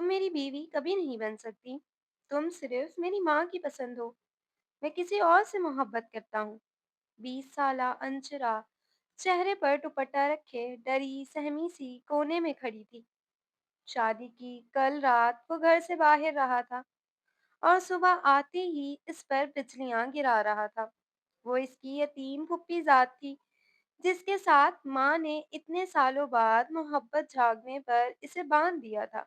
मेरी बीवी कभी नहीं बन सकती। तुम सिर्फ मेरी माँ की पसंद हो। मैं किसी और से मोहब्बत करता हूँ। 20 साला अंचरा चेहरे पर दुपट्टा रखे डरी सहमी सी कोने में खड़ी थी। शादी की कल रात वो घर से बाहर रहा था और सुबह आते ही इस पर बिजलियां गिरा रहा था। वो इसकी यतीम फुप्पी जात थी, जिसके साथ माँ ने इतने सालों बाद मोहब्बत झागने पर इसे बांध दिया था।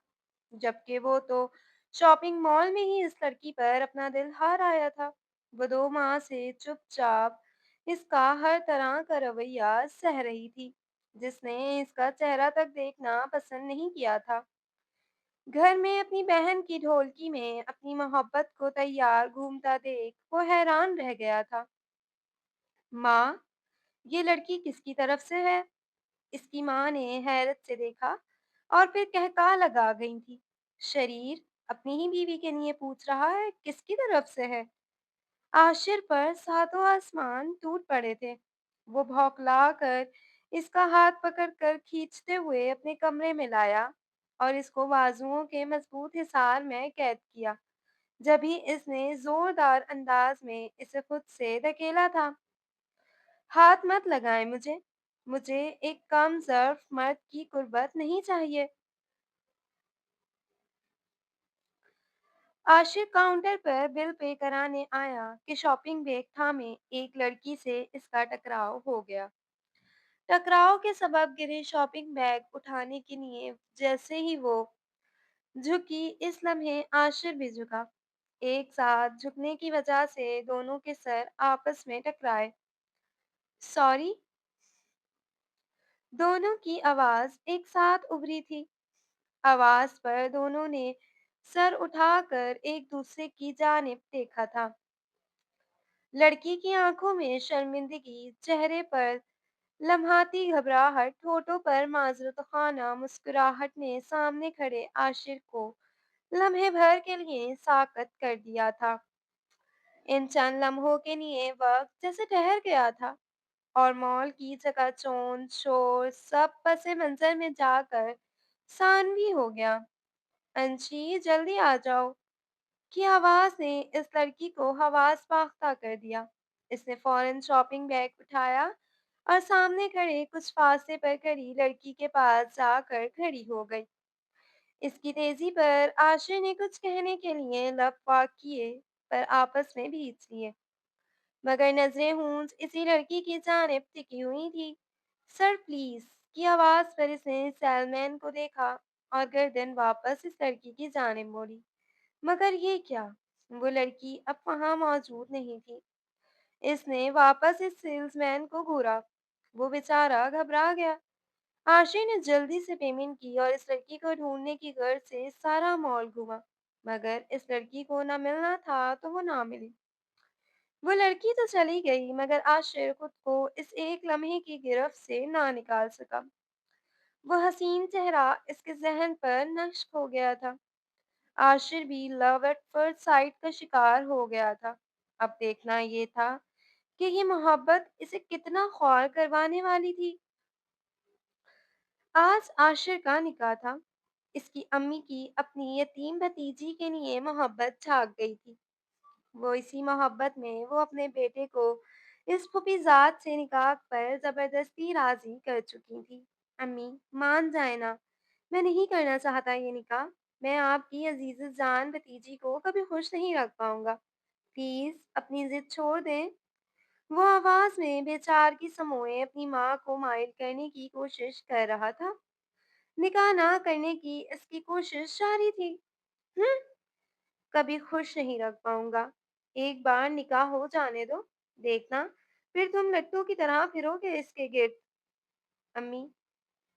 जबकि वो तो शॉपिंग मॉल में ही इस लड़की पर अपना दिल हार आया था। वो 2 माह से चुपचाप इसका हर तरह का रवैया सह रही थी, जिसने इसका चेहरा तक देखना पसंद नहीं किया था। घर में अपनी बहन की ढोलकी में अपनी मोहब्बत को तैयार घूमता देख वो हैरान रह गया था। माँ, ये लड़की किसकी तरफ से है? इसकी माँ ने हैरत से देखा और फिर कहका लगा गई थी। शरीर अपनी ही बीवी के लिए पूछ रहा है, किसकी तरफ से है? आशिर पर सातों आसमान टूट पड़े थे। वो भौंकला कर इसका हाथ पकड़कर खींचते हुए अपने कमरे में लाया और इसको बाजुओं के मजबूत हिसार में कैद किया। जब ही इसने जोरदार अंदाज में इसे खुद से धकेला था। हाथ मत लगाएं मुझे। मुझे एक कम ज़र्फ़ मर्द की कुर्बत नहीं चाहिए। आशिक़ काउंटर पर बिल पे कराने आया कि शॉपिंग बैग थामे एक लड़की से इसका टकराव हो गया। टकराव के सबब गिरे शॉपिंग बैग उठाने के लिए जैसे ही वो झुकी, इस लम्हे आशिर भी झुका। एक साथ झुकने की वजह से दोनों के सर आपस में टकराए। सॉरी, दोनों की आवाज़ एक साथ उभरी थी। आवाज पर दोनों ने सर उठाकर एक दूसरे की जानिब देखा था। लड़की की आंखों में शर्मिंदगी, चेहरे पर लम्हाती घबराहट, होठों पर माजरतखाना मुस्कुराहट ने सामने खड़े आशिर को लम्हे भर के लिए साकत कर दिया था। इन चंद लम्हों के लिए वक्त जैसे ठहर गया था और मॉल की चकाचौंध शोर सब पसे मंजर में जाकर सानवी हो गया। अंशी, जल्दी आ जाओ की आवाज ने इस लड़की को हवास बाख्ता कर दिया। इसने फौरन शॉपिंग बैग उठाया और सामने खड़े कुछ फासले पर खड़ी लड़की के पास जाकर खड़ी हो गई। इसकी तेजी पर आशिर ने कुछ कहने के लिए लब वाक किए, पर आपस में भींच लिए। मगर नजरें हूंज इसी लड़की की जानिब टिकी हुई थी। सर प्लीज की आवाज पर इसने सेलमैन को देखा और गर्दन वापस इस लड़की की जानिब मोड़ी। मगर ये क्या? वो लड़की अब वहां मौजूद नहीं थी। इसने वापस इस सेल्समैन को घूरा। वो बेचारा घबरा गया। आशी ने जल्दी से पेमेंट की और इस लड़की को ढूंढने की गर्ज से सारा मॉल घूमा। मगर इस लड़की को ना मिलना था तो वो ना मिली। वो लड़की तो चली गई, मगर आशिर खुद को इस एक लम्हे की गिरफ्त से ना निकाल सका। वो हसीन चेहरा इसके जहन पर नक्श हो गया था। आशिर भी लव एट फर्स्ट साइट का शिकार हो गया था। अब देखना ये था कि ये मोहब्बत इसे कितना ख्वार करवाने वाली थी। आज आशिर का निकाह था। इसकी अम्मी की अपनी यतीम भतीजी के लिए मोहब्बत झाग गई थी। वो इसी मोहब्बत में वो अपने बेटे को इस फुफीजात से निकाह पर जबरदस्ती राजी कर चुकी थी। अम्मी, मान जाए ना, मैं नहीं करना चाहता ये निकाह। मैं आपकी अजीज जान भतीजी को कभी खुश नहीं रख पाऊंगा। प्लीज अपनी जिद छोड़ दें। वो आवाज में बेचारगी समोए अपनी माँ को माइल करने की कोशिश कर रहा था। निकाह ना करने की इसकी कोशिश जारी थी। हम्म, कभी खुश नहीं रख पाऊंगा। एक बार निकाह हो जाने दो, देखना फिर तुम लट्टू की तरह फिरोगे इसके गिर्द। अम्मी,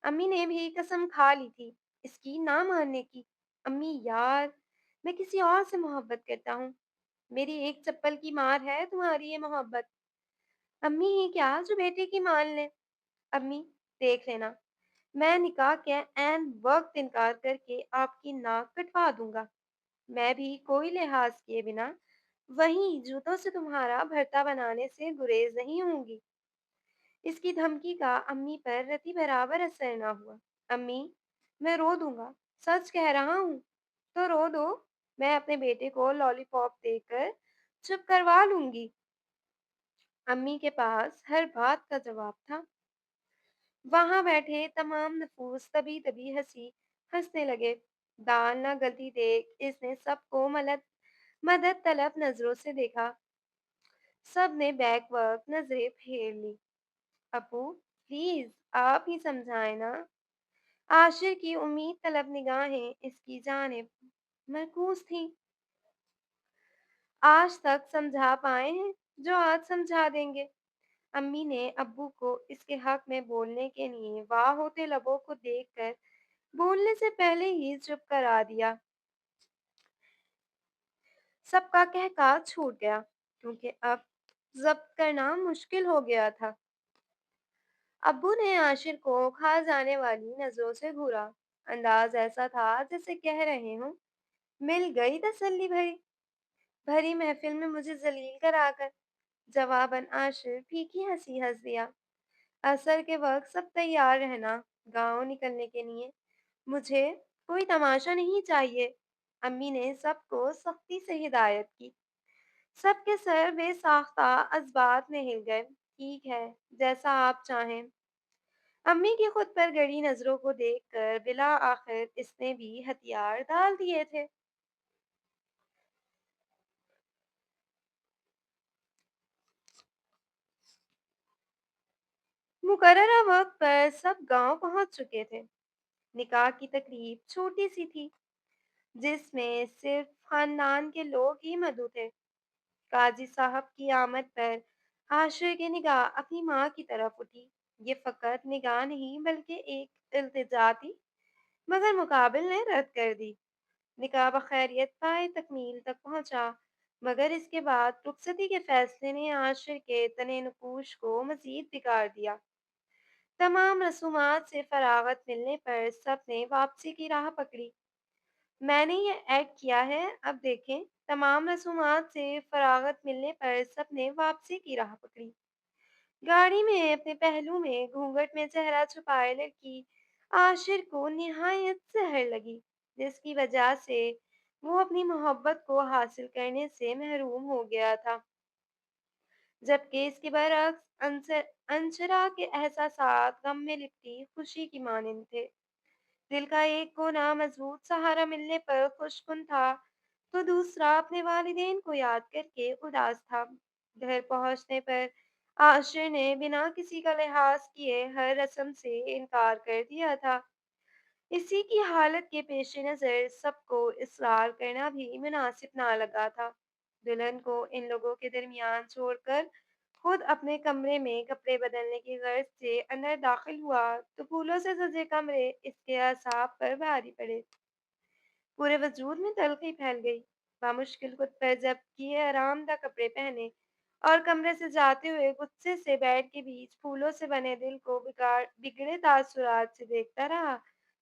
अम्मी ने भी कसम खा ली थी इसकी ना मानने की। अम्मी यार, मैं किसी और से मोहब्बत करता हूँ। मेरी एक चप्पल की मार है तुम्हारी ये मोहब्बत। अम्मी ही क्या जो बेटे की मान ले। अम्मी, देख लेना, मैं निकाह के ऐन वक्त इनकार करके आपकी नाक कटवा दूंगा। मैं भी कोई लिहाज किए बिना वहीं जूतों से तुम्हारा भरता बनाने से गुरेज नहीं होंगी। इसकी धमकी का अम्मी पर रति बराबर असर ना हुआ। अम्मी, मैं रो दूंगा, सच कह रहा हूँ। तो रो दो, मैं अपने बेटे को लॉलीपॉप देकर चुप करवा लूंगी। अम्मी के पास हर बात का जवाब था। वहां बैठे तमाम नफूस तभी तभी हंसने लगे। दाल ना गलती देख इसने सबको मदद तलब नजरों से देखा। सब ने बैक वक्त नजरें फेर ली। अपू, प्लीज आप ही समझाएं ना। आशिर की उम्मीद तलब निगाहें इसकी जानिब मरकूज थीं। आज तक समझा पाए हैं, जो आज समझा देंगे। अम्मी ने अब्बू को इसके हक में बोलने के लिए वाह होते लबों को देखकर बोलने से पहले ही चुप करा दिया। सबका कहका छूट गया, क्योंकि अब जब्त करना मुश्किल हो गया था। अब्बू ने आशिर को खा जाने वाली नजरों से घूरा। अंदाज ऐसा था जैसे कह रहे हों, मिल गई तसल्ली भरी भरी महफिल में मुझे जलील कराकर। जवाबन आशिर फीकी हंसी हंस दिया। असर के वक्त सब तैयार रहना, गांव निकलने के लिए। मुझे कोई तमाशा नहीं चाहिए। अम्मी ने सबको सख्ती से हिदायत की। सबके सर बेसाख्ता अज़बात में हिल गए। ठीक है, जैसा आप चाहें। अम्मी की खुद पर गड़ी नजरों को देखकर बिला आखिर इसने भी हथियार डाल दिए थे। मुकर्ररा वक्त पर सब गांव पहुंच चुके थे। निकाह की तकरीब छोटी सी थी, जिसमें सिर्फ खानदान के लोग ही मौजूद थे। काजी साहब की आमद पर आशिर की निगाह अपनी माँ की तरफ उठी। ये फकत निगाह नहीं बल्कि एक इल्तिजा थी, मगर मुकाबिल ने रद्द कर दी। निकाह बखैरियत पाए तकमील तक पहुंचा, मगर इसके बाद रुखसती के फैसले ने आशिर के तने नकूश को मजीद बिगाड़ दिया। तमाम रसूमात से फरागत मिलने पर सबने वापसी की राह पकड़ी। मैंने ये ऐड किया है, अब देखें। तमाम रसूमात से फरागत मिलने पर सबने वापसी की राह पकड़ी। गाड़ी में अपने पहलू में घूंघट में चेहरा छुपाए लड़की आशिर को निहायत सहर लगी, जिसकी वजह से वो अपनी मोहब्बत को हासिल करने से महरूम हो गया था। जबकि इसके बरक्स अंशरा के एहसासात गम में लिपटी खुशी की मानिंद थे। दिल का एक कोना मजबूत सहारा मिलने पर खुशकुन था, तो दूसरा अपने वालिदैन को याद करके उदास था। घर पहुंचने पर आशिर ने बिना किसी का लिहाज किए हर रस्म से इनकार कर दिया था। इसी की हालत के पेश नज़र सबको इसरार करना भी मुनासिब ना लगा था। दुल्हन को इन लोगों के दरमियान छोड़कर खुद अपने कमरे में कपड़े बदलने की गर्ज से अंदर दाखिल हुआ तो फूलों से सजे कमरे इसके असाब पर भारी पड़े। पूरे वजूद में तलखी फैल गई। बामुश्किल खुद पर जब्त किए आरामदा कपड़े पहने और कमरे से जाते हुए गुस्से से बेड के बीच फूलों से बने दिल को बिगड़े तासुरात से देखता रहा।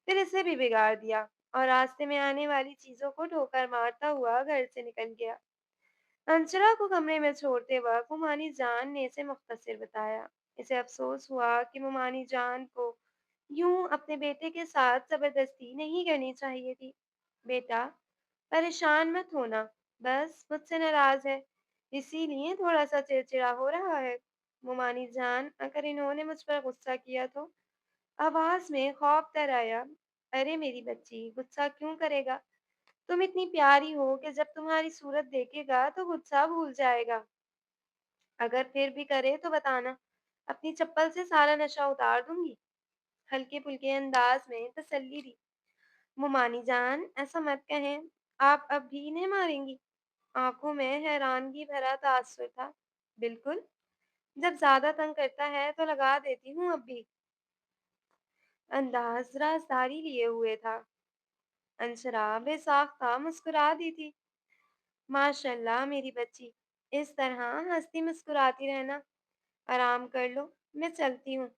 फिर इसे भी बिगाड़ दिया और रास्ते में आने वाली चीजों को ठोकर मारता हुआ घर से निकल गया। अंशरा को कमरे में छोड़ते वक्त मुमानी जान ने इसे मुख्तसर बताया। इसे अफसोस हुआ कि मुमानी जान को यूं अपने बेटे के साथ जबरदस्ती नहीं करनी चाहिए थी। बेटा, परेशान मत होना, बस मुझसे नाराज है, इसीलिए थोड़ा सा चिड़चिड़ा हो रहा है। मुमानी जान, अगर इन्होंने मुझ पर गुस्सा किया तो? आवाज में खौफ डर आया। अरे मेरी बच्ची, गुस्सा क्यों करेगा? तुम इतनी प्यारी हो कि जब तुम्हारी सूरत देखेगा तो गुस्सा भूल जाएगा। अगर फिर भी करे तो बताना, अपनी चप्पल से सारा नशा उतार दूंगी। हल्के फुल्के अंदाज में तसल्ली दी। मुमानी जान, ऐसा मत कहें, आप अब भी इन्हें मारेंगी? आंखों में हैरानगी भरा तासुर था। बिल्कुल, जब ज्यादा तंग करता है तो लगा देती हूँ अब भी। अंदाज राजदारी लिए हुए था। अंशरा बेसाख्ता मुस्कुरा दी थी। माशाल्लाह मेरी बच्ची, इस तरह हंसती मुस्कुराती रहना। आराम कर लो, मैं चलती हूँ।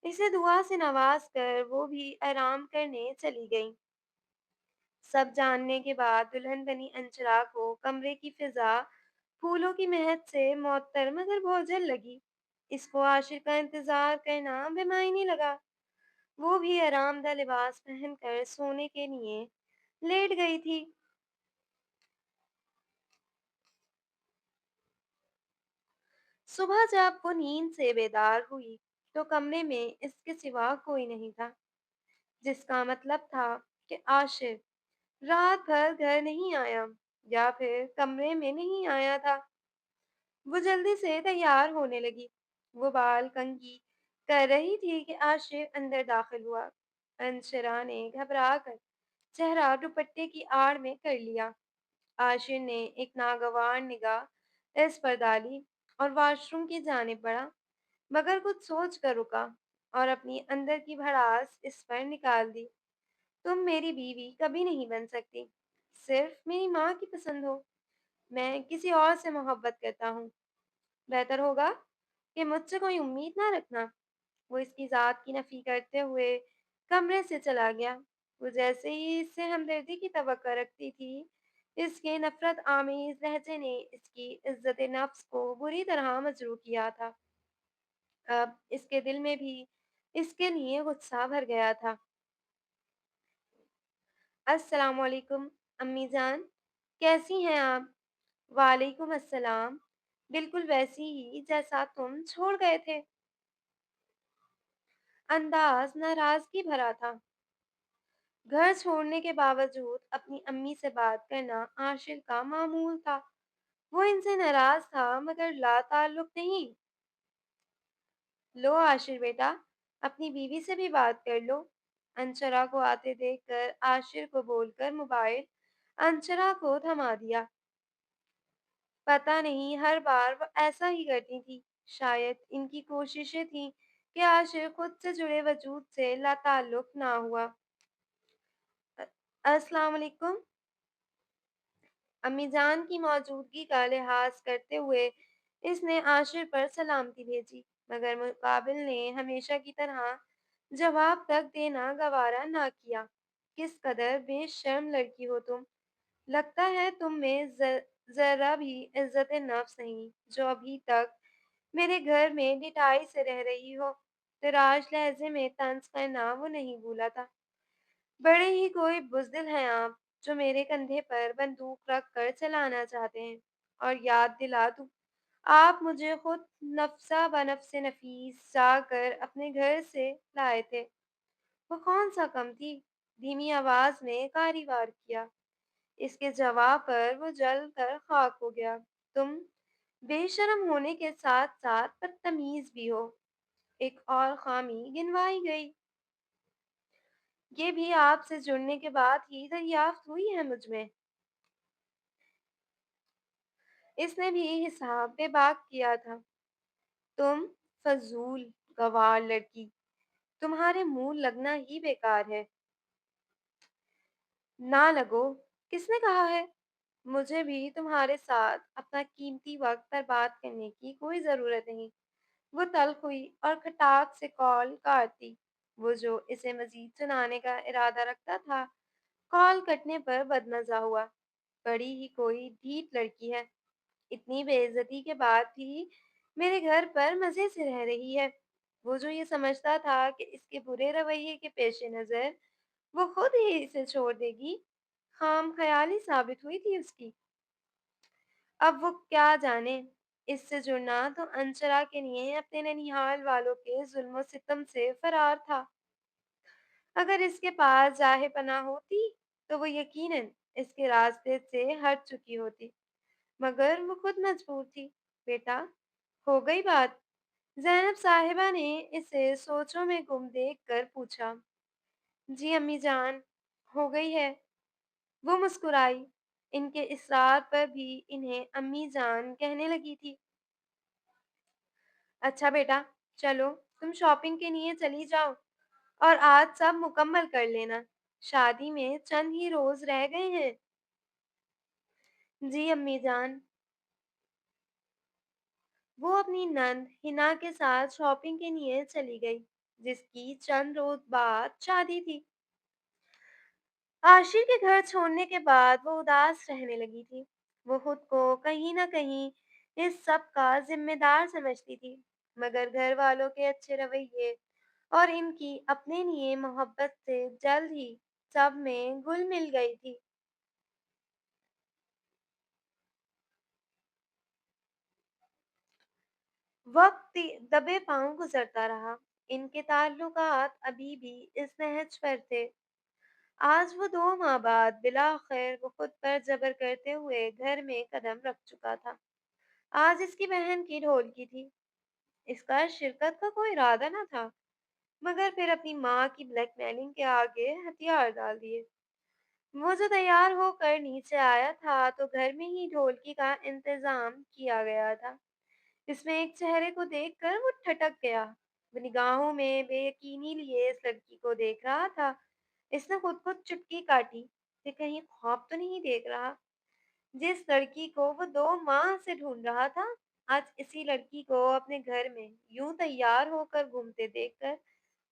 इसे दुआ से नवाज कर वो भी आराम करने चली गई। सब जानने के बाद दुल्हन बनी अंशरा को कमरे की फिजा फूलों की महक से मअतर मगर बोझल लगी। इसको आशिर का इंतजार करना बेमायनी लगा। वो भी आरामदा लिबास पहनकर सोने के लिए लेट गई थी। सुबह जब वो नींद से बेदार हुई, तो कमरे में इसके सिवा कोई नहीं था, जिसका मतलब था कि आशिर रात भर घर नहीं आया या फिर कमरे में नहीं आया था। वो जल्दी से तैयार होने लगी। वो बाल कंघी कर रही थी कि आशिर अंदर दाखिल हुआ। अंशरा ने घबरा कर चेहरा दुपट्टे की आड़ में कर लिया। आशिर ने एक नागवार निगाह इस पर डाली और वॉशरूम की जानिब बढ़ा, मगर कुछ सोच कर रुका और अपनी अंदर की भड़ास इस पर निकाल दी। तुम मेरी बीवी कभी नहीं बन सकती, सिर्फ मेरी माँ की पसंद हो। मैं किसी और से मोहब्बत करता हूँ। बेहतर होगा कि मुझसे कोई उम्मीद ना रखना। वो इसकी ज़ात की नफ़ी करते हुए कमरे से चला गया। वो जैसे ही इससे हमदर्दी की तवक्को रखती थी, इसके नफ़रत आमेज़ लहज़े ने इसकी इज़्ज़त नफ्स को बुरी तरह मजरूह किया था। अब इसके दिल में भी इसके लिए गुस्सा भर गया था। अस्सलाम वालेकुम अम्मी जान, कैसी हैं आप? वालेकुम अस्सलाम। बिल्कुल वैसी ही जैसा तुम छोड़ गए थे। अंदाज नाराजगी भरा था। घर छोड़ने के बावजूद अपनी अम्मी से बात करना आशिर का मामूल था। वो इनसे नाराज था मगर ला ताल्लुक नहीं। लो आशिर बेटा, अपनी बीवी से भी बात कर लो। अंशरा को आते देखकर आशिर को बोलकर मोबाइल अंशरा को थमा दिया। पता नहीं हर बार वो ऐसा ही करती थी। शायद इनकी कोशिशें थीं कि आशिर खुद से जुड़े वजूद से लाताल्लुक ना हुआ। अ- अस्सलाम वालेकुम। अम्मीजान की मौजूदगी का लिहाज करते हुए इसने आशिर पर सलामती भेजी, मगर मुकाबिल ने हमेशा की तरह जवाब तक देना गवारा ना किया। किस कदर बेशर्म लड़की हो तुम। लगता है तुम में जरा भी इज्जत नफ्स नहीं, जो अभी तक मेरे घर में डिठाई से रह रही हो। तिराश लहजे में तंज करना वो नहीं भूला था। बड़े ही कोई बुज़दिल हैं आप, जो मेरे कंधे पर बंदूक रख कर चलाना चाहते हैं। और याद दिला दूँ, आप मुझे खुद नफ़्सा बनफ़्स नफ़ीस जाकर अपने घर से लाए थे। वो कौन-सा कम थी? धीमी आवाज़ में कारी वार किया। इसके जवाब पर वो जल कर खाक हो गया। तुम बेशर्म होने के साथ-साथ बदतमीज़ भी हो। एक और ख़ामी गिनवाई गई। ये भी आपसे जुड़ने के बाद ही दरियाफ्त हुई है मुझ में। इसने भी हिसाब बेबाक किया था। तुम फ़ज़ूल, गँवार लड़की, तुम्हारे मुँह लगना ही बेकार है। ना लगो, किसने कहा है? मुझे भी तुम्हारे साथ अपना कीमती वक़्त बर्बाद करने की कोई ज़रूरत नहीं। वो तल्ख़ हुई और खटाक से कॉल काट दी। वो जो इसे मज़ीद सुनाने का इरादा रखता था, कॉल कटने पर बदमज़ा हुआ। बड़ी ही कोई ढीठ लड़की है। इतनी बेइज्जती के बाद भी मेरे घर पर मज़े से रह रही है। वो जो ये समझता था कि इसके बुरे रवैये के पेश नज़र वो खुद ही इसे छोड़ देगी, खामख़याली साबित हुई थी उसकी। अब वो क्या जाने, इससे जुड़ना तो अंशरा के लिए अपने ननिहाल वालों के ज़ुल्म-ओ-सितम से फ़रार था। अगर इसके पास जाहे पनाह होती, तो वो यकीनन इसके रास्ते से हट चुकी होती, मगर वो खुद मजबूर थी। बेटा, हो गई बात? ज़ैनब साहिबा ने इसे सोचों में गुम देख कर पूछा। जी अम्मी जान, हो गई है। वो मुस्कुराई। इनके इसरार पर भी इन्हें अम्मी जान कहने लगी थी। अच्छा बेटा, चलो तुम शॉपिंग के लिए चली जाओ और आज सब मुकम्मल कर लेना। शादी में चंद ही रोज रह गए हैं। जी अम्मी जान। वो अपनी नंद हिना के साथ शॉपिंग के लिए चली गई, जिसकी चंद रोज बाद शादी थी। आशी के घर छोड़ने के बाद वो उदास रहने लगी थी। वो खुद को कहीं न कहीं इस सब का ज़िम्मेदार समझती थी, मगर घर वालों के अच्छे रवैये और इनकी अपने लिए मोहब्बत से जल्द ही सब में घुल मिल गई थी। वक्त दबे पांव गुजरता रहा। इनके ताल्लुकात अभी भी इस नहज पर थे। आज वो 2 माह बाद बिलाखिर वो खुद पर जबर करते हुए घर में कदम रख चुका था। आज इसकी बहन की ढोलकी थी। इसका शिरकत का कोई इरादा न था, मगर फिर अपनी माँ की ब्लैकमेलिंग के आगे हथियार डाल दिए। वो जो तैयार होकर नीचे आया था तो घर में ही ढोलकी का इंतजाम किया गया था। इसमें एक चेहरे को देखकर वो ठटक गया। वो निगाहों में बेयकीनी लिए इस लड़की को देख रहा था। इसने खुद को चुटकी काटी कि कहीं ख्वाब तो नहीं देख रहा। जिस लड़की को वो 2 माह से ढूंढ रहा था, आज इसी लड़की को अपने घर में यूं तैयार होकर घूमते देखकर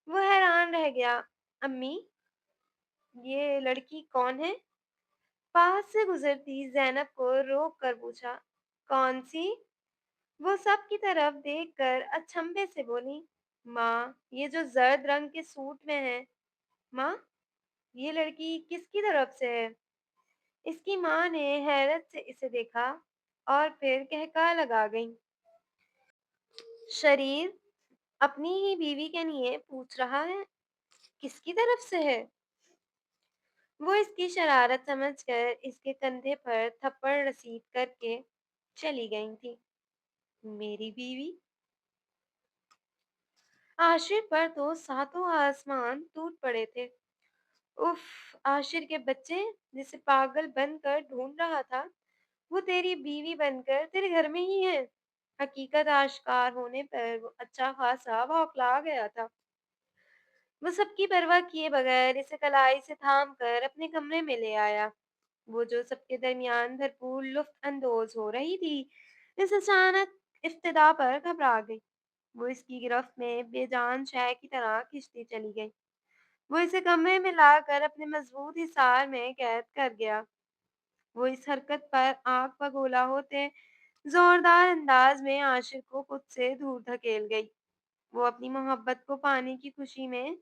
वो हैरान रह गया। अम्मी, ये लड़की कौन है? पास से गुजरती जैनब को रोक कर पूछा। कौन सी? वो सब की तरफ देखकर अचंभे से बोली। माँ, ये जो जर्द रंग के सूट में है। माँ, ये लड़की किसकी तरफ से है? इसकी माँ ने हैरत से इसे देखा और फिर कहका लगा गई। शरीर अपनी ही बीवी के लिए पूछ रहा है, किसकी तरफ से है? वो इसकी शरारत समझकर इसके कंधे पर थप्पड़ रसीद करके चली गई थी। मेरी बीवी? आशिर पर तो सातों आसमान टूट पड़े थे। उफ, आशिर के बच्चे, जिसे पागल बनकर ढूंढ रहा था, वो तेरी बीवी बनकर तेरे घर में ही है। हकीकत आश्कार होने पर वो अच्छा खासा बौखला गया था। वो सबकी परवाह किए बगैर इसे कलाई से थाम कर अपने कमरे में ले आया। वो जो सबके दरमियान भरपूर लुफ्त अंदोज हो रही थी, इस अचानक इफ्तिदा पर घबरा गई। वो इसकी गिरफ्त में बेजान शय की तरह खिंचती चली गई। वो इसे कमरे में लाकर अपने मजबूत हिसार में कैद कर गया। वो इस हरकत पर आग बगोला होते जोरदार अंदाज में आशिर को खुद से दूर धकेल गई। वो अपनी मोहब्बत को पाने की खुशी में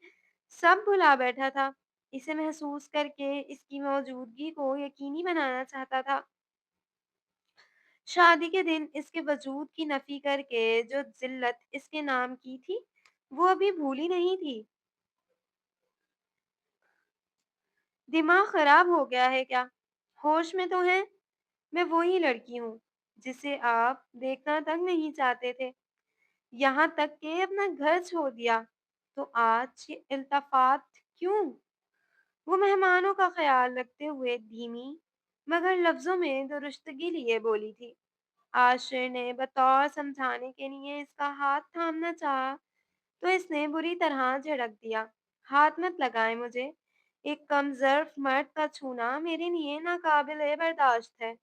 सब भुला बैठा था। इसे महसूस करके इसकी मौजूदगी को यकीनी बनाना चाहता था। शादी के दिन इसके वजूद की नफी करके जो जिल्लत इसके नाम की थी, वो अभी भूली नहीं थी। दिमाग खराब हो गया है क्या? होश में तो है? मैं वही लड़की हूँ जिसे आप देखना तक नहीं चाहते थे, यहाँ तक कि अपना घर छोड़ दिया। तो आज ये इल्तफात क्यों? वो मेहमानों का ख्याल रखते हुए धीमी मगर लफ्जों में दुरुस्तगी लिए बोली थी। आशिर ने बतौर समझाने के लिए इसका हाथ थामना चाहा तो इसने बुरी तरह झड़क दिया। हाथ मत लगाए मुझे। एक कमजोर मर्द का छूना मेरे लिए नाकाबिले बर्दाश्त है।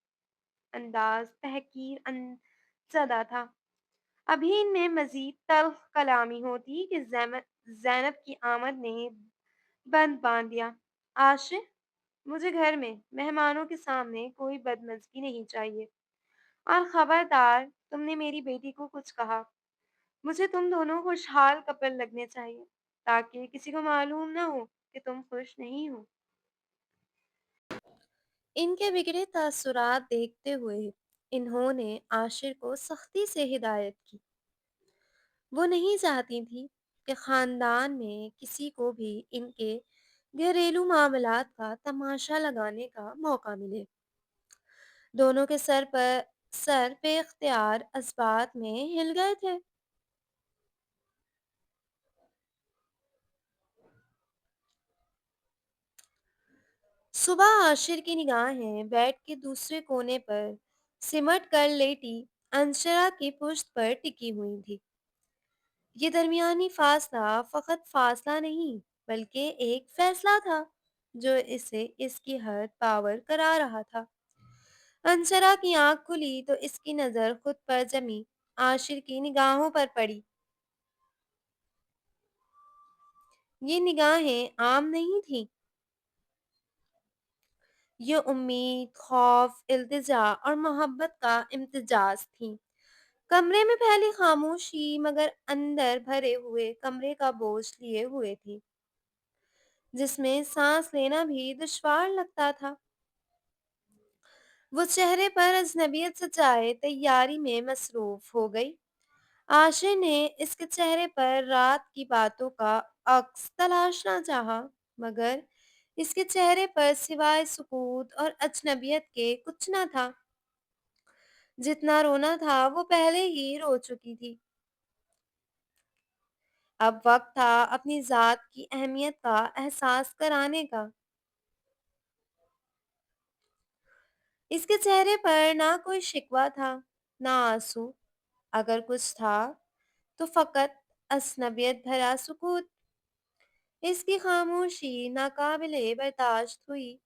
अंदाज तहकीर सदा था। अभी इनमें मजीद तल्ख कलामी होती कि जैनब की आमद ने बंद बांध दिया। आशिर, मुझे घर में मेहमानों के सामने कोई बदमज़गी नहीं चाहिए। और खबरदार, तुमने मेरी बेटी को कुछ कहा। मुझे तुम दोनों खुशहाल कपल लगने चाहिए, ताकि किसी को मालूम ना हो कि तुम खुश नहीं हो। इनके बिगड़े तासुरात देखते हुए इन्होंने आशिर को सख्ती से हिदायत की। वो नहीं चाहती थी कि खानदान में किसी को भी इनके घरेलू मामलात का तमाशा लगाने का मौका मिले। दोनों के सर पे इख्तियार अस्बात में हिल गए थे। सुबह आशिर की निगाहें बेड के दूसरे कोने पर सिमट कर लेटी अंशरा की पुश्त पर टिकी हुई थी। ये दरमियानी फासला फकत फासला नहीं, बल्कि एक फैसला था जो इसे इसकी हद पावर करा रहा था। अंसरा की आंख खुली तो इसकी नजर खुद पर जमी आशिर की निगाहों पर पड़ी। ये निगाहें आम नहीं थीं। ये उम्मीद, खौफ, इल्तिजा और मोहब्बत का इम्तिजाज थी। कमरे में फैली खामोशी मगर अंदर भरे हुए कमरे का बोझ लिए हुए थी। جس میں سانس لینا بھی دشوار لگتا تھا۔ وہ چہرے پر اجنبیت سجائے تیاری میں مصروف ہو گئی۔ عاشر نے اس کے چہرے پر رات کی باتوں کا عکس تلاشنا چاہا، مگر اس کے چہرے پر سوائے سکوت اور اجنبیت کے کچھ نہ تھا۔ جتنا رونا تھا وہ پہلے ہی رو چکی تھی۔ اب وقت تھا اپنی ذات کی اہمیت کا احساس کرانے کا۔ اس کے چہرے پر نہ کوئی شکوہ تھا، نہ آنسو، اگر کچھ تھا تو فقط اجنبیت بھرا سکوت۔ اس کی خاموشی ناقابل برداشت ہوئی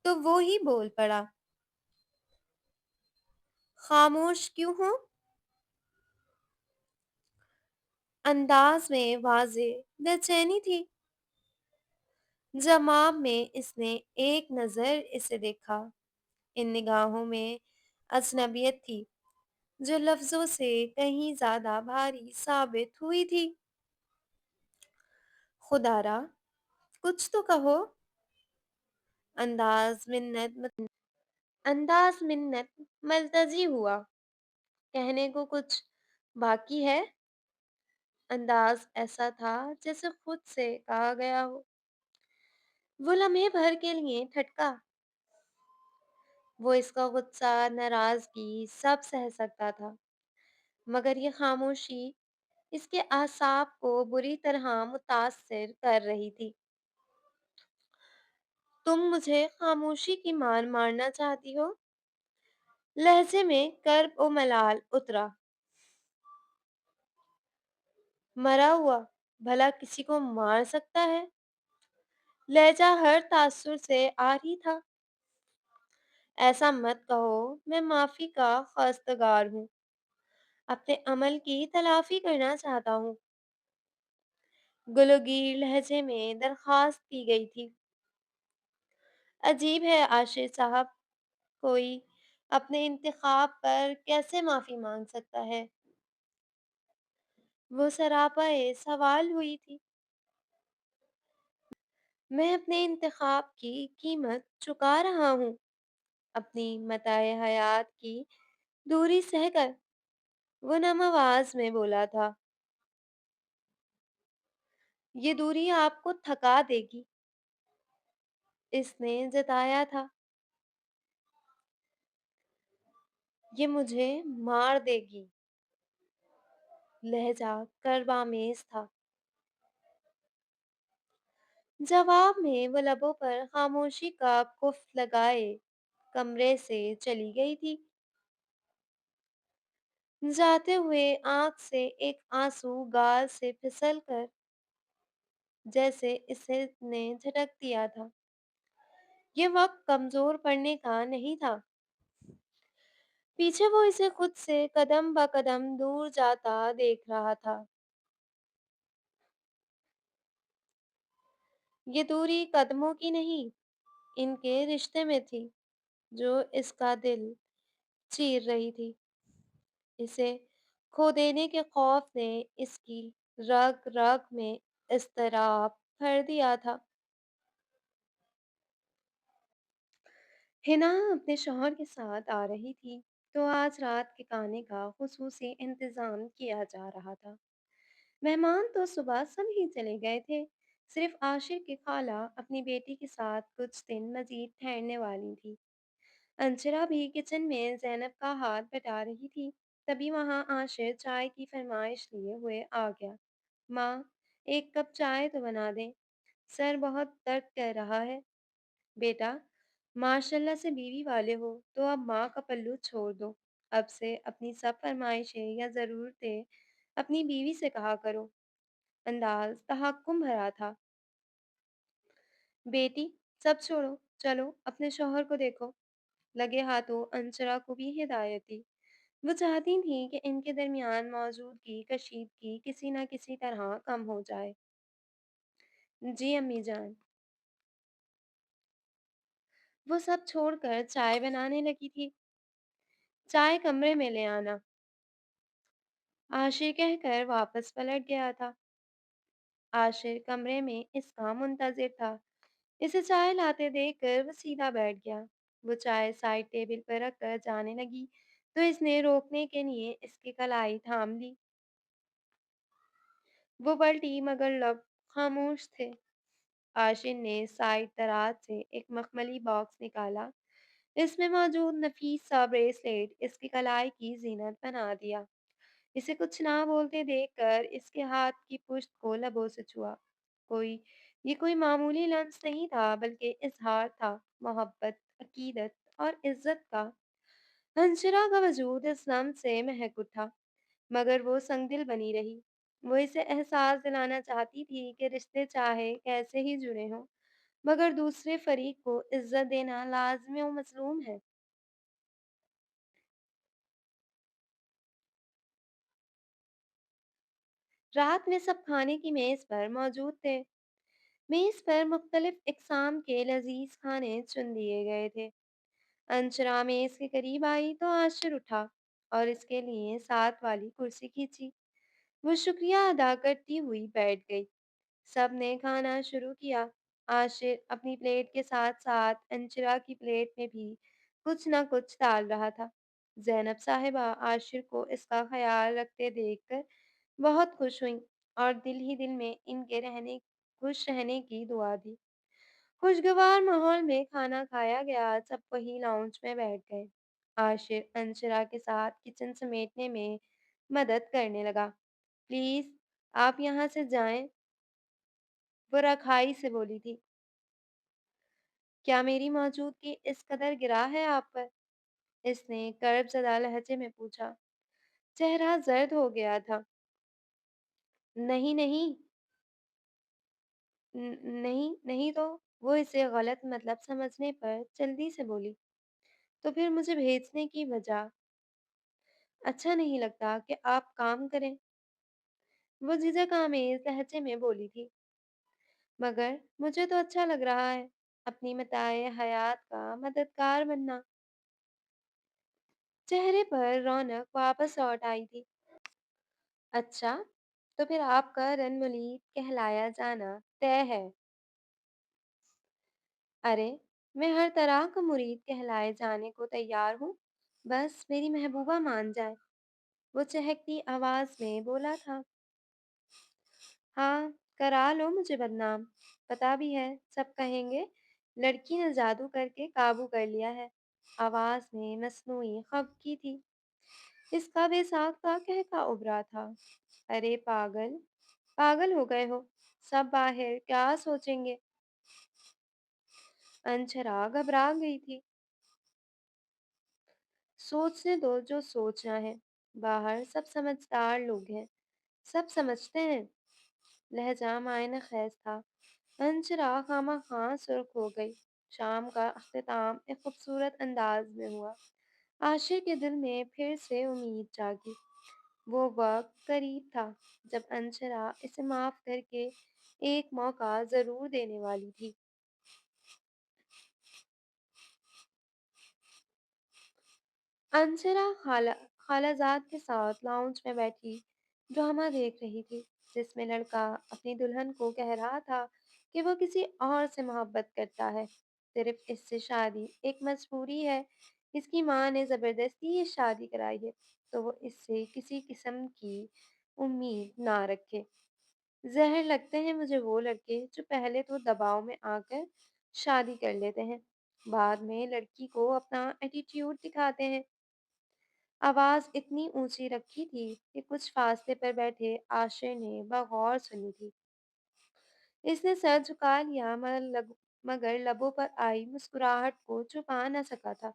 تو وہ ہی بول پڑا۔ خاموش کیوں ہوں؟ انداز میں واضح بے چینی تھی۔ جواب میں اس نے ایک نظر اسے دیکھا۔ ان نگاہوں میں اجنبیت تھی جو لفظوں سے کہیں زیادہ بھاری ثابت ہوئی تھی۔ خدا را، کچھ تو کہو۔ انداز منت ملتجی ہوا۔ کہنے کو کچھ باقی ہے؟ انداز ایسا تھا جیسے خود سے کہا گیا ہو۔ وہ لمحے بھر کے لیے ٹھٹکا۔ وہ اس کا غصہ، ناراضگی سب سہ سکتا تھا، مگر یہ خاموشی اس کے اعصاب کو بری طرح متاثر کر رہی تھی۔ تم مجھے خاموشی کی مار مارنا چاہتی ہو؟ لہجے میں کرب و ملال اترا۔ مرا ہوا بھلا کسی کو مار سکتا ہے؟ لہجہ ہر تاثر سے عاری تھا۔ ایسا مت کہو، میں معافی کا خواستگار ہوں، اپنے عمل کی تلافی کرنا چاہتا ہوں۔ گلوگیر لہجے میں درخواست کی گئی تھی۔ عجیب ہے عاشر صاحب، کوئی اپنے انتخاب پر کیسے معافی مانگ سکتا ہے؟ وہ سراپا سوال ہوئی تھی۔ میں اپنے انتخاب کی قیمت چکا رہا ہوں، اپنی متاع حیات کی دوری سہ کر، وہ نم آواز میں بولا تھا۔ یہ دوری آپ کو تھکا دے گی، اس نے جتایا تھا۔ یہ مجھے مار دے گی، لہجہ کربامیز تھا۔ جواب میں وہ لبوں پر خاموشی کا کف لگائے کمرے سے چلی گئی تھی، جاتے ہوئے آنکھ سے ایک آنسو گال سے پھسل کر جیسے اسے نے جھٹک دیا تھا۔ یہ وقت کمزور پڑنے کا نہیں تھا۔ پیچھے وہ اسے خود سے قدم بہ قدم دور جاتا دیکھ رہا تھا۔ یہ دوری قدموں کی نہیں، ان کے رشتے میں تھی جو اس کا دل چیر رہی تھی۔ اسے کھو دینے کے خوف نے اس کی رگ رگ میں اضطراب بھر دیا تھا۔ حنا اپنے شوہر کے ساتھ آ رہی تھی تو آج رات کے کھانے کا خصوصی انتظام کیا جا رہا تھا۔ مہمان تو صبح سب ہی چلے گئے تھے، صرف عاشر کی خالہ اپنی بیٹی کے ساتھ کچھ دن مزید ٹھہرنے والی تھی۔ انشرا بھی کچن میں زینب کا ہاتھ بٹا رہی تھی، تبھی وہاں عاشر چائے کی فرمائش لیے ہوئے آ گیا۔ ماں، ایک کپ چائے تو بنا دیں، سر بہت درد کر رہا ہے۔ بیٹا، ماشاءاللہ سے بیوی والے ہو تو اب ماں کا پلو چھوڑ دو، اب سے اپنی سب فرمائشیں یا ضرورتیں اپنی بیوی سے کہا کرو۔ انداز تحکم بھرا تھا۔ بیٹی، سب چھوڑو، چلو اپنے شوہر کو دیکھو۔ لگے ہاتھوں انشرا کو بھی ہدایت دی۔ وہ چاہتی تھیں کہ ان کے درمیان موجودگی کشیدگی کسی نہ کسی طرح کم ہو جائے۔ جی امی جان۔ وہ سب چھوڑ کر چائے بنانے لگی تھی۔ چائے کمرے میں لے آنا، عاشر کہہ کر واپس پلٹ گیا تھا۔ आशिर कमरे में इसका मुंतजिर था। इसे चाय लाते देख कर वो सीधा बैठ गया। वो चाय साइड टेबल पर रख कर जाने लगी तो इसने रोकने के लिए इसकी कलाई थाम ली। वो पलटी मगर लब खामोश थे। आशिर ने साइड दराज से एक मखमली बॉक्स निकाला। इसमें मौजूद नफीस सा ब्रेसलेट इसकी कलाई की जीनत बना दिया। इसे कुछ ना बोलते देखकर इसके हाथ की पुश्त को लबों से छुआ। कोई ये कोई मामूली लम्स नहीं था बल्कि इजहार था, मोहब्बत, अकीदत और इज्जत का। हंसरा का वजूद इस लम्स से महक उठा, मगर वो संगदिल बनी रही। वो इसे एहसास दिलाना चाहती थी कि रिश्ते चाहे कैसे ही जुड़े हों, मगर दूसरे फरीक को इज्जत देना लाजमी और मसलूम है। रात में सब खाने की मेज पर मौजूद थे। मेज पर मुख्तलिफ इकसाम के लजीज खाने चुन दिए गए थे। अंशरा मेज के करीब आई तो आशिर उठा और इसके लिए साथ वाली कुर्सी खींची। वो शुक्रिया अदा करती हुई बैठ गई। सबने खाना शुरू किया। आशिर अपनी प्लेट के साथ साथ अंशरा की प्लेट में भी कुछ न कुछ डाल रहा था। ज़ैनब साहिबा आशिर को इसका ख्याल रखते देखकर बहुत खुश हुईं और दिल ही दिल में इनके रहने खुश रहने की दुआ दी। खुशगवार माहौल में खाना खाया गया। सब वही लाउंज में बैठ गए। आशिर अंशरा के साथ किचन समेटने में मदद करने लगा। प्लीज आप यहाँ से जाएं, वो रखाई से बोली थी। क्या मेरी मौजूदगी इस कदर गिरा है आप पर? इसने कर्बजदा लहजे में पूछा। चेहरा जर्द हो गया था। नहीं नहीं, नहीं नहीं तो, वो इसे गलत मतलब समझने पर जल्दी से बोली। तो फिर मुझे भेजने की वजह? अच्छा नहीं लगता कि आप काम करें, वो झिझक आमेज लहजे में बोली थी। मगर मुझे तो अच्छा लग रहा है, अपनी मताए हयात का मददगार बनना। चेहरे पर रौनक वापस लौट आई थी। अच्छा, तो फिर आपका रनमुलीत कहलाया जाना तय है। अरे, मैं हर तरह का मुरीद कहलाए जाने को तैयार हूँ, बस मेरी महबूबा मान जाए, वो चहकती आवाज में बोला था। हाँ, करा लो मुझे बदनाम। पता भी है, सब कहेंगे लड़की ने जादू करके काबू कर लिया है। आवाज में मस्नूई खफगी थी। इसका बेसाख्ता कहका उभरा था। अरे पागल, पागल हो गए हो, सब बाहर क्या सोचेंगे? अनछरा घबरा गई थी। सोचने दो जो सोचना है, बाहर सब समझदार लोग हैं, सब समझते हैं। लहजा मायने खैज था। अंशरा खामखा सुर्ख हो गई। शाम का अख्तिताम एक खूबसूरत अंदाज में हुआ। आशिर के दिल में फिर से उम्मीद जागी। वो वक्त करीब था जब अंशरा इसे माफ करके एक मौका जरूर देने वाली थी। अंशरा खालाजाद के साथ लाउंज में बैठी ड्रामा देख रही थी, जिसमें लड़का अपनी दुल्हन को कह रहा था कि वो किसी और से मोहब्बत करता है। सिर्फ इससे शादी एक मजबूरी है। इसकी माँ ने जबरदस्ती ये शादी कराई है, तो वो इससे किसी किस्म की उम्मीद ना रखे। जहर लगते हैं मुझे वो लड़के जो पहले तो दबाव में आकर शादी कर लेते हैं, बाद में लड़की को अपना एटीट्यूड दिखाते हैं। आवाज इतनी ऊंची रखी थी कि कुछ फासले पर बैठे आश्रय ने बगौर सुनी थी। इसने सर झुका लिया मगर लबों पर आई मुस्कुराहट को छुपा न सका था।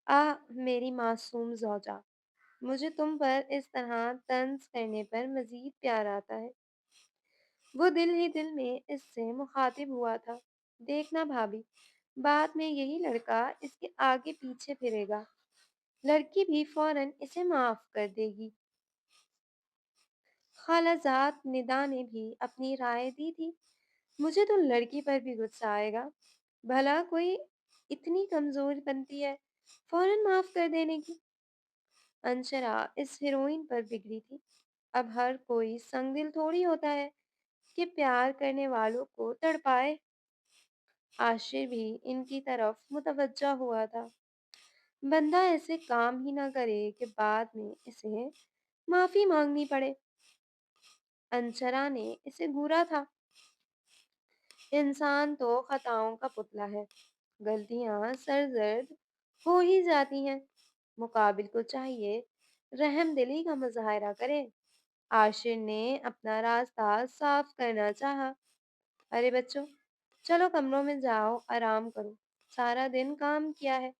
आह मेरी मासूम जौजा, मुझे तुम पर इस तरह तंज करने पर मजीद प्यार आता है। वो दिल ही दिल में इससे मुखातिब हुआ था। देखना भाभी, बाद में यही लड़का इसके आगे पीछे फिरेगा, लड़की भी फौरन इसे माफ कर देगी। खालाजाद निदा ने भी अपनी राय दी थी। मुझे तो लड़की पर भी गुस्सा आएगा। भला कोई इतनी कमजोर बनती है फौरन माफ कर देने की? अंशरा इस हीरोइन पर बिगड़ी थी। अब हर कोई संगदिल थोड़ी होता है। کہ پیار کرنے والوں کو तड़पाए। आशिर भी इनकी तरफ मुतवज्जा हुआ था। बंदा ऐसे काम ही ना करे कि बाद में इसे माफी मांगनी पड़े। अंशरा ने इसे घूरा था। इंसान तो खताओं का पुतला है, गलतियां सरजर्द हो ही जाती हैं। मुकाबिल को चाहिए रहमदिली का मुजाहरा करे। आशिर ने अपना रास्ता साफ करना चाहा। अरे बच्चों, चलो कमरों में जाओ, आराम करो। सारा दिन काम किया है,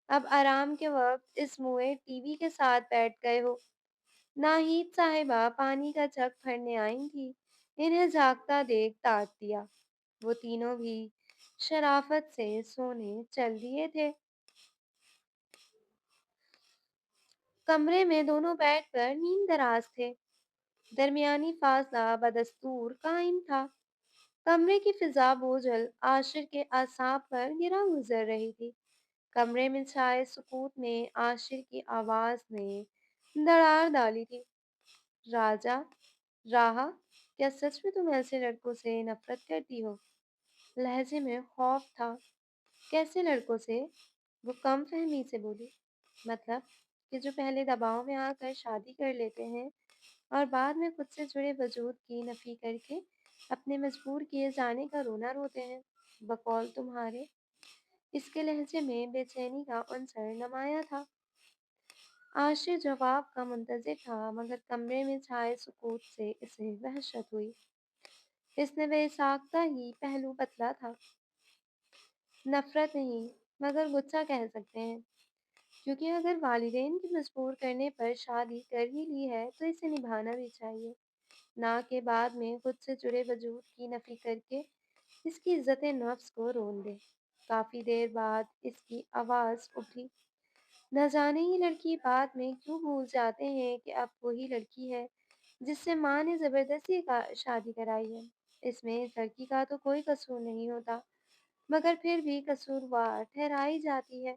अब आराम के वक्त इस मुए टीवी के साथ बैठ गए हो। नाहिद साहिबा पानी का जग भरने आई थी। इन्हें जागता देख डांट दिया। वो तीनों भी शराफत से सोने चल दिए थे। कमरे में दोनों बैठकर नींद दराज थे। दरमियानी फासला बदस्तूर कायम था। कमरे की फिजा बोझल आशिर के असाब पर गिरा गुजर रही थी। कमरे में छाए सुकूत में आशिर की आवाज ने दरार डाली थी। राजा, राहा, क्या सच में तुम ऐसे लड़कों से नफरत करती हो? लहजे में खौफ था। कैसे लड़कों से? वो कम फहमी से बोली। मतलब कि जो पहले दबाव में आकर शादी कर लेते हैं और बाद में खुद से जुड़े वजूद की नफी करके अपने मजबूर किए जाने का रोना रोते हैं। बकौल तुम्हारे। इसके लहजे में बेचैनी का अंसर नुमाया था। आशिर जवाब का मुंतजिर था, मगर कमरे में छाए सुकूत से इसे वहशत हुई। इसने बेसाख्ता ही पहलू बदला था। नफरत नहीं, मगर गुस्सा कह सकते हैं, क्योंकि अगर वालिदैन की मजबूर करने पर शादी कर ही ली है तो इसे निभाना भी चाहिए, ना कि बाद में खुद से जुड़े वजूद की नफी करके इसकी इज्जत नफ्स को रोन दे। काफी देर बाद इसकी आवाज उठी। न जाने ये लड़की बाद में क्यों भूल जाते हैं कि अब वही लड़की है जिससे माँ ने जबरदस्ती का शादी कराई है। इसमें इस लड़की का तो कोई कसूर नहीं होता, मगर फिर भी कसूरवार ठहराई जाती है।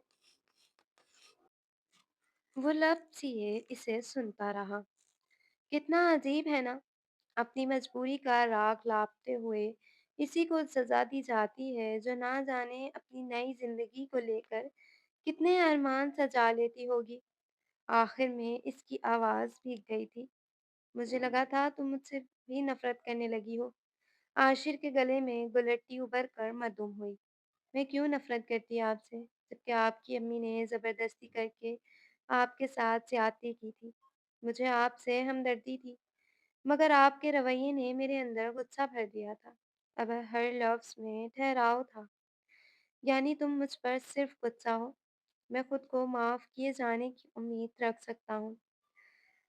वो लब सिए इसे सुनता रहा। कितना अजीब है ना, अपनी मजबूरी का राग लापते हुए इसी को सजा दी जाती है जो ना जाने अपनी नई जिंदगी को लेकर कितने अरमान सजा लेती होगी। आखिर में इसकी आवाज भीग गई थी। मुझे लगा था तुम मुझसे भी नफरत करने लगी हो। आशिर के गले में गुलट्टी उभर कर मधुम हुई। मैं क्यों नफरत करती आपसे, जबकि आपकी अम्मी ने जबरदस्ती करके आपके साथ ज्यादती की थी। मुझे आपसे हमदर्दी थी, मगर आपके रवैये ने मेरे अंदर गुस्सा भर दिया था। अब हर लफ्ज में ठहराव था। यानी तुम मुझ पर सिर्फ गुस्सा हो। मैं खुद को माफ किए जाने की उम्मीद रख सकता हूँ।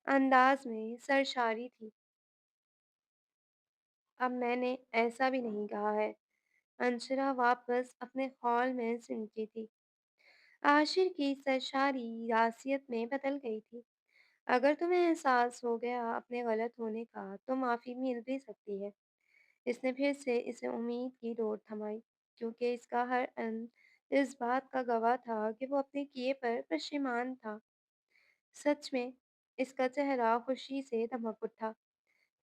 अंदाज में सरशारी थी। अब मैंने ऐसा भी नहीं कहा है। अंशरा वापस अपने हॉल में सिमटी थी। आशिर की सरशारी रासियत में बदल गई थी। अगर तुम्हें एहसास हो गया अपने गलत होने का तो माफी मिल भी सकती है। इसने फिर से इसे उम्मीद की डोर थमाई, क्योंकि इसका हर अंग इस बात का गवाह था कि वो अपने किए पर पशेमान था। सच में, इसका चेहरा खुशी से दमक उठा।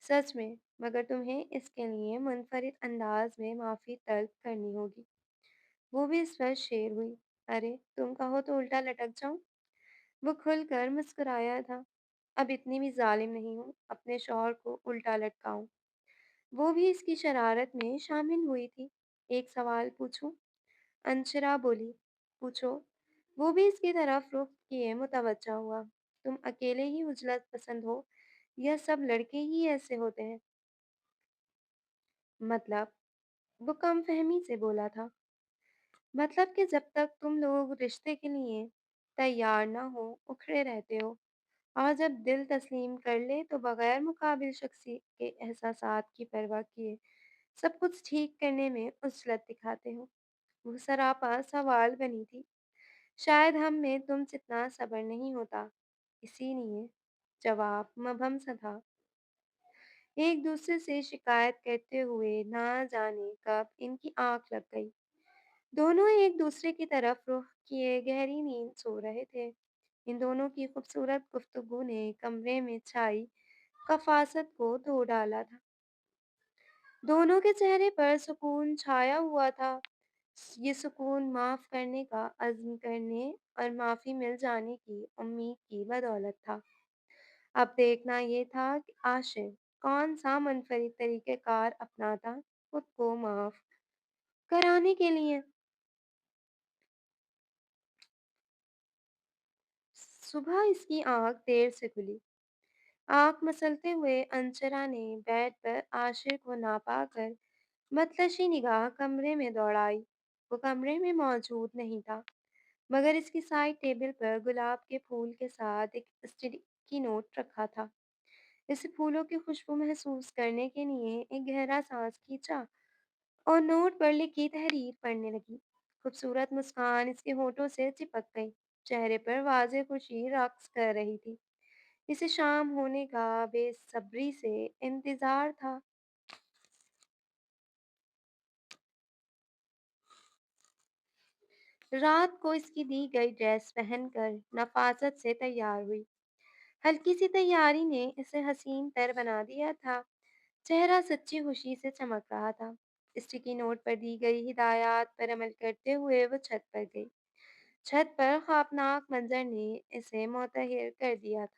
सच में, मगर तुम्हें इसके लिए मुनफरिद अंदाज में माफी तलब करनी होगी। वो भी इस पर शेर हुई। अरे, तुम कहो तो उल्टा लटक जाऊं? वो खुलकर मुस्कुराया था। अब इतनी भी जालिम नहीं हूँ अपने शौहर को उल्टा लटकाऊं। वो भी इसकी शरारत में शामिल हुई थी। एक सवाल पूछूं? अंशरा बोली। पूछो। वो भी इसकी तरफ रुख किए मुतवज्जा हुआ। तुम अकेले ही उजलत पसंद हो या सब लड़के ही ऐसे होते हैं? मतलब? वो कम फहमी से बोला था। मतलब कि जब तक तुम लोग रिश्ते के लिए तैयार ना हो उखड़े रहते हो, और जब दिल तस्लीम कर ले तो बगैर मुकाबिल शख्सी के एहसासात की परवाह किए सब कुछ ठीक करने में उजलत दिखाते हो। वो सरापा सवाल बनी थी। शायद हम में तुम जितना सब्र नहीं होता, इसीलिए जवाब मबहम सा था। एक दूसरे से शिकायत करते हुए ना जाने कब इनकी आंख लग गई। दोनों एक दूसरे की तरफ रुख किए गहरी नींद सो रहे थे। इन दोनों की खूबसूरत गुफ्तगू ने कमरे में छाई कफासत को धो डाला था। दोनों के चेहरे पर सुकून छाया हुआ था। ये सुकून माफ़ करने का अज़्म करने और माफ़ी मिल जाने की उम्मीद की बदौलत था। अब देखना ये था कि आखिर कौन-सा मुनफ़रिद तरीक़ेकार अपनाता खुद को माफ़ कराने के लिए। सुबह इसकी आँख देर से खुली। आँख मसलते हुए अंशरा ने बेड पर आशिर को ना पाकर मतलशी निगाह कमरे में दौड़ाई। वो कमरे में मौजूद नहीं था, मगर इसकी साइड टेबल पर गुलाब के फूल के साथ एक स्टिकी नोट रखा था। इसे फूलों की खुशबू महसूस करने के लिए एक गहरा सांस खींचा और नोट पर लिखी तहरीर पढ़ने लगी। खूबसूरत मुस्कान इसके होठों से चिपक गई। चेहरे पर वाज़ेह खुशी रक्स कर रही थी। इसे शाम होने का बेसब्री से इंतज़ार था। रात को इसकी दी गई ड्रेस पहनकर नफ़ासत से तैयार हुई। हल्की सी तैयारी ने इसे हसीन तर बना दिया था। चेहरा सच्ची खुशी से चमक रहा था। स्टिकी नोट पर दी गई हिदायत पर अमल करते हुए वो छत पर गई। छत पर खौफनाक मंजर ने इसे मुतहिर कर दिया था।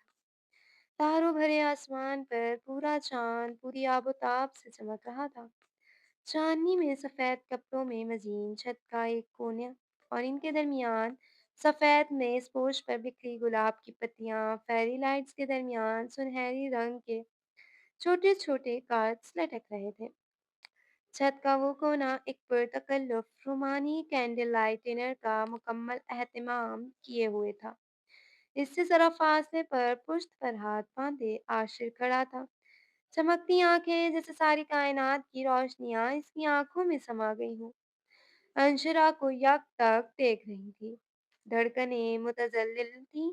तारों भरे आसमान पर पूरा चाँद पूरी आबोताब से चमक रहा था। चाँदनी में सफ़ेद कपड़ों में मज़ीन छत का एक कोना और इनके दरमियान सफ़ेद मेज़पोश पर बिखरी गुलाब की पत्तियाँ, फेरी लाइट्स के दरमियान सुनहरी रंग के छोटे-छोटे कार्ड्स लटक रहे थे। छत का वो कोना एक पुरतकल्लुफ़ रोमानी कैंडल लाइट डिनर का मुकम्मल एहतमाम किए हुए था। इससे ज़रा फ़ासले पर पुश्त पर हाथ बाँधे आशिर खड़ा था। चमकती आँखें जैसे सारी कायनात की रोशनियाँ इसकी आँखों में समा गई हों। अंशरा को यकटक देख रही थी। धड़कनें मुतज़ल्लिल थीं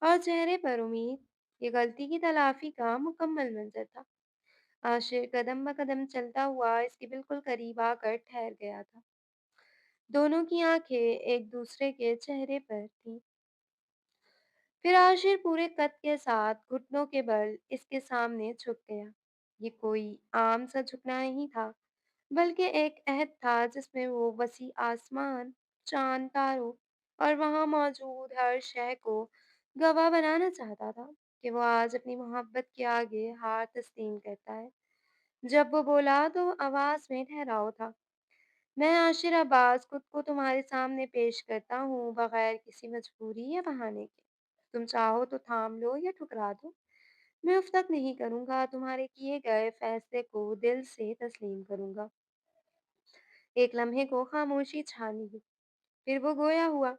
और चेहरे पर उम्मीद। ये गलती की तलाफ़ी का मुकम्मल मंज़र था। आशिर कदम-ब-कदम चलता हुआ इसके बिल्कुल करीब आकर ठहर गया था। दोनों की आँखें एक-दूसरे के चेहरे पर थीं। फिर आशिर पूरे कद के साथ घुटनों के बल इसके सामने झुक गया। ये कोई आम सा झुकना नहीं था, बल्कि एक अहद था जिसमें वो वसी आसमान, चाँद, तारों और वहाँ मौजूद हर शय को गवाह बनाना चाहता था कि वो आज अपनी मोहब्बत के आगे हार तस्लीम करता है। जब वो बोला तो आवाज़ में ठहराव था। मैं आशिर अब्बास खुद को तुम्हारे सामने पेश करता हूँ बगैर किसी मजबूरी या बहाने के। तुम चाहो तो थाम लो या ठुकरा दो। मैं उफ़ तक नहीं करूँगा, तुम्हारे किए गए फैसले को दिल से तस्लीम करूँगा। एक लम्हे को खामोशी छा ली, फिर वो गोया हुआ,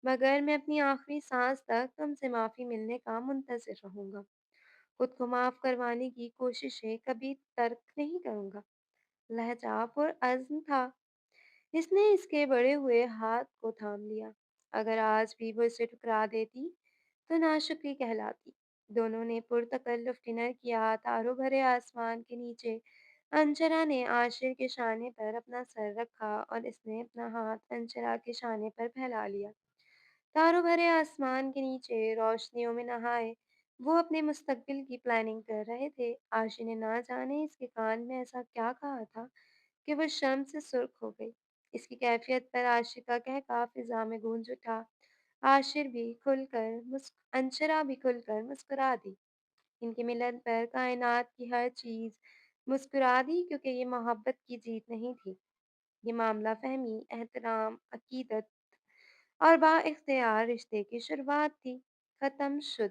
मगर मैं अपनी आखिरी सांस तक तुमसे माफ़ी मिलने का मुंतज़िर रहूँगा। खुद को माफ़ करवाने की कोशिशें कभी तर्क नहीं करूँगा। लहज़ा पुरअज़्म था। इसने इसके बढ़े हुए हाथ को थाम लिया। अगर आज भी वो इसे ठुकरा देती, तो नाशुक्री कहलाती। दोनों ने पुरतकल्लुफ़ डिनर किया, तारों भरे आसमान के नीचे। अंशरा ने आशिर के शाने पर अपना सर रखा और इसने अपना हाथ अंशरा के शाने पर फैला लिया। तारों भरे आसमान के नीचे रोशनियों में नहाए वो अपने मुस्तकबिल की प्लानिंग कर रहे थे। आशिर ने ना जाने इसके कान में ऐसा क्या कहा था कि वो शर्म से सुर्ख हो गई। इसकी कैफ़ियत पर आशिर का कहका फ़िज़ा में गूंज उठा। आशिर भी खुलकर मुस्क अंशरा भी खुलकर मुस्कुरा दी। इनके मिलन पर कायनात की हर चीज़ मुस्कुरा दी क्योंकि ये मोहब्बत की जीत नहीं थी। ये मामला फ़हमी, एहतराम, अक़ीदत और बाइख्तियार रिश्ते की शुरुआत थी। ख़त्म, शुद।